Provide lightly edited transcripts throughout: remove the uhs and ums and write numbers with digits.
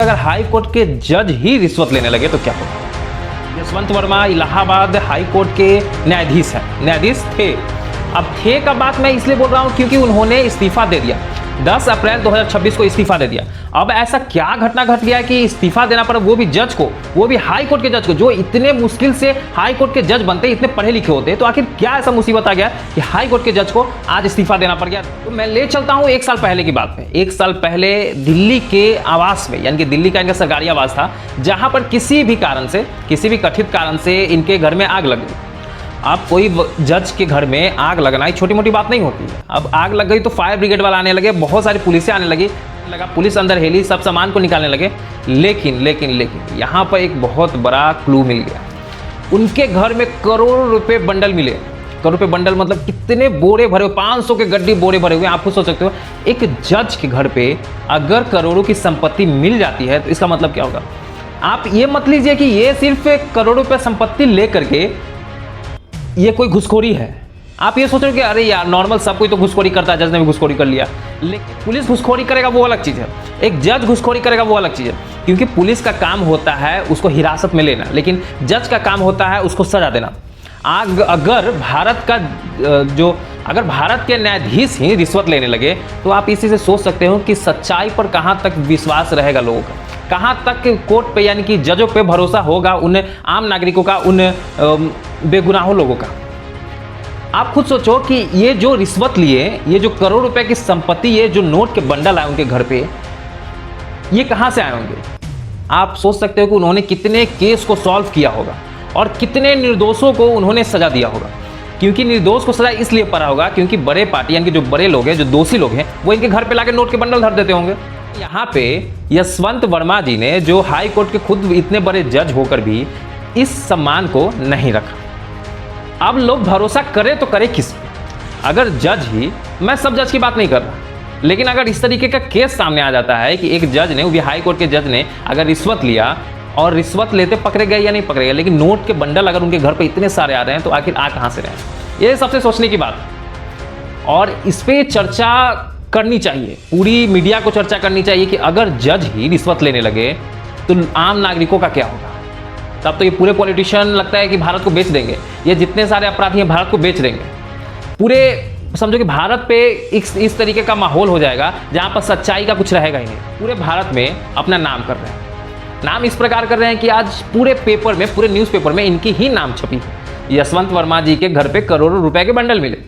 अगर high court के जज ही रिश्वत लेने लगे तो क्या होगा। यशवंत वर्मा इलाहाबाद हाई कोर्ट के न्यायाधीश थे। अब थे का बात मैं इसलिए बोल रहा हूं क्योंकि उन्होंने इस्तीफा दे दिया, 10 अप्रैल 2026 को इस्तीफा दे दिया। अब ऐसा क्या घटना घट गया कि इस्तीफा देना पड़ा, वो भी जज को, वो भी हाई कोर्ट के जज को, जो इतने मुश्किल से हाई कोर्ट के जज बनते, इतने पढ़े लिखे होते। तो आखिर क्या ऐसा मुसीबत आ गया कि हाई कोर्ट के जज को आज इस्तीफा देना पड़ गया। तो मैं ले चलता हूं 1 साल पहले की बात में। 1 साल पहले दिल्ली के आवास में, यानी कि दिल्ली का इनका सरकारी आवास था, जहां पर किसी भी कारण से, किसी भी कथित कारण से इनके घर में आग लग गई। अब कोई जज के घर में आग लगना ही छोटी मोटी बात नहीं होती है। अब आग लग गई तो फायर ब्रिगेड वाला आने लगे, बहुत सारी पुलिसें आने लगी, पुलिस अंदर हेली, सब सामान को निकालने लगे। लेकिन यहाँ पर एक बहुत बड़ा क्लू मिल गया। उनके घर में करोड़ों रुपए बंडल मिले। करोड़ रुपए बंडल मतलब कितने बोरे भरे हुए, 500 के गड्डी बोरे भरे हुए। आप खुद सोच सकते हो, एक जज के घर पे अगर करोड़ों की संपत्ति मिल जाती है तो इसका मतलब क्या होगा। आप ये मत लीजिए कि ये सिर्फ करोड़ों रुपए संपत्ति लेकर के ये कोई घुसखोरी है। आप ये सोचो कि अरे यार नॉर्मल सब कोई तो घुसखोरी करता है, जज ने भी घुसखोरी कर लिया। लेकिन पुलिस घुसखोरी करेगा वो अलग चीज़ है, एक जज घुसखोरी करेगा वो अलग चीज़ है। क्योंकि पुलिस का काम होता है उसको हिरासत में लेना, लेकिन जज का काम होता है उसको सजा देना। अगर भारत के न्यायाधीश ही रिश्वत लेने लगे तो आप इसी से सोच सकते हो कि सच्चाई पर कहाँ तक विश्वास रहेगा लोगों का, कहाँ तक कोर्ट पे यानी कि जजों पे भरोसा होगा, उन आम नागरिकों का, उन बेगुनाहों लोगों का। आप खुद सोचो कि ये जो रिश्वत लिए, ये जो करोड़ रुपए की संपत्ति, ये जो नोट के बंडल आए उनके घर पे, ये कहाँ से आए होंगे। आप सोच सकते हो कि उन्होंने कितने केस को सॉल्व किया होगा और कितने निर्दोषों को उन्होंने सजा दिया होगा। क्योंकि निर्दोष को सजा इसलिए पड़ा होगा क्योंकि बड़े पार्टी यानी कि जो बड़े लोग हैं, जो दोषी लोग हैं, वो इनके घर पे लाके नोट के बंडल धर देते होंगे। यहाँ पे यशवंत वर्मा जी ने, जो हाई कोर्ट के खुद इतने बड़े जज होकर भी इस सम्मान को नहीं रखा। अब लोग भरोसा करे तो करे किस पे। अगर जज ही, मैं सब जज की बात नहीं कर रहा, लेकिन अगर इस तरीके का केस सामने आ जाता है कि एक जज ने, वो भी हाई कोर्ट के जज ने, अगर रिश्वत लिया और रिश्वत लेते पकड़े गए या नहीं पकड़े गए, लेकिन नोट के बंडल अगर उनके घर पे इतने सारे आ रहे हैं तो आखिर आ कहाँ से रहे हैं। ये सबसे सोचने की बात है और इस पर चर्चा करनी चाहिए, पूरी मीडिया को चर्चा करनी चाहिए कि अगर जज ही रिश्वत लेने लगे तो आम नागरिकों का क्या होगा। तब तो ये पूरे पॉलिटिशियन लगता है कि भारत को बेच देंगे, ये जितने सारे अपराधी हैं भारत को बेच देंगे। पूरे समझो कि भारत पे इस तरीके का माहौल हो जाएगा जहां पर सच्चाई का कुछ रहेगा ही नहीं। पूरे भारत में अपना नाम कर रहे हैं, नाम इस प्रकार कर रहे हैं कि आज पूरे पेपर में, पूरे न्यूज़पेपर में इनकी ही नाम छपी है। यशवंत वर्मा जी के घर पे करोड़ों रुपए के बंडल मिले।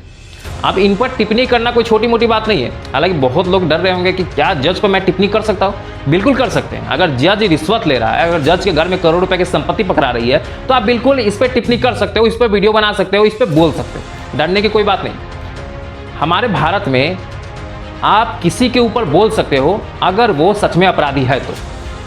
अब इन पर टिप्पणी करना कोई छोटी मोटी बात नहीं है। हालांकि बहुत लोग डर रहे होंगे कि क्या जज पर मैं टिप्पणी कर सकता हूँ। बिल्कुल कर सकते हैं। अगर जज रिश्वत ले रहा है, अगर जज के घर में करोड़ रुपए की संपत्ति पकड़ा रही है, तो आप बिल्कुल इस पर टिप्पणी कर सकते हो, इस पर वीडियो बना सकते हो, इस पर बोल सकते हो। डरने की कोई बात नहीं। हमारे भारत में आप किसी के ऊपर बोल सकते हो अगर वो सच में अपराधी है तो।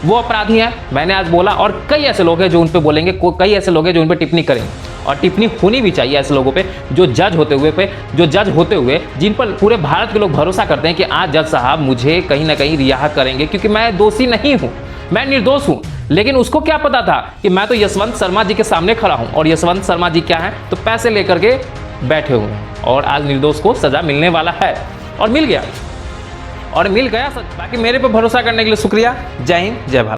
वो अपराधी है, मैंने आज बोला, और कई ऐसे लोग हैं जो उन पर बोलेंगे, कई ऐसे लोग हैं जो उन पर टिप्पणी करेंगे। और टिप्पणी होनी भी चाहिए ऐसे लोगों पे, जो जज होते हुए जिन पर पूरे भारत के लोग भरोसा करते हैं कि आज जज साहब मुझे कहीं ना कहीं रिहा करेंगे क्योंकि मैं दोषी नहीं हूं, मैं निर्दोष हूं। लेकिन उसको क्या पता था कि मैं तो यशवंत शर्मा जी के सामने खड़ा हूं, और यशवंत शर्मा जी क्या है, तो पैसे लेकर के बैठे हुए हैं, और आज निर्दोष को सजा मिलने वाला है, और मिल गया, और मिल गया। बाकी मेरे पे भरोसा करने के लिए शुक्रिया। जय हिंद, जय भारत।